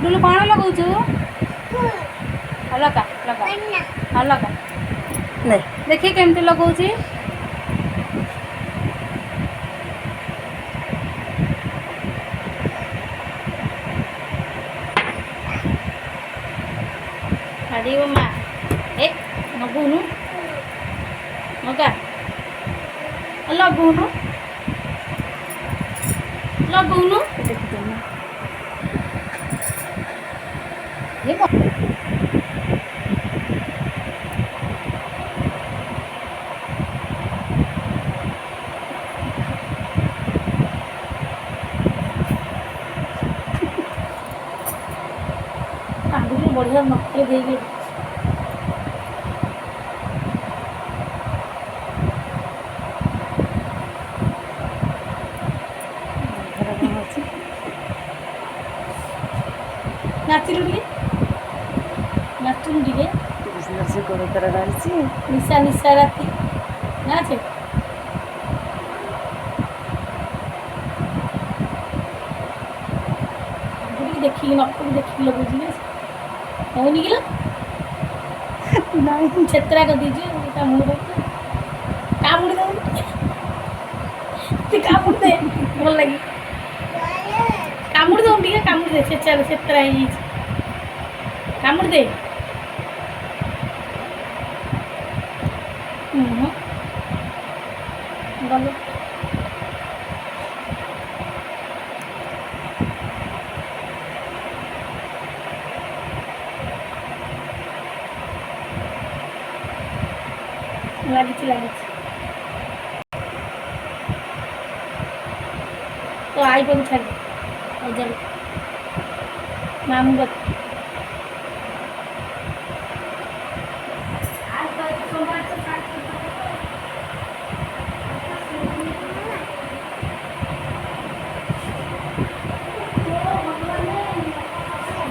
लुलु कौन लगाऊँ लगा लगा हाँ लगा नहीं देखिए केमती लगाऊँ अरे वो माँ ए लगौनु लगा लगौनु लगौनु ये कांदुली बढ़िया नखरे देगी नाचिलु टिके नाचुनु टिके से गोड़ कर डालছি निशा निशा राती नाचे देखिए नखरे देखिए लगुच होनी कि नहीं छेत्रा कर दीजिए मुँह कामुड़ी दे कामुड़ दे भल लगी कामुड़ दो टे कामुड़ दे छेत्रा कामुड़ दे गलो लगी तो आई को छाड़ मामू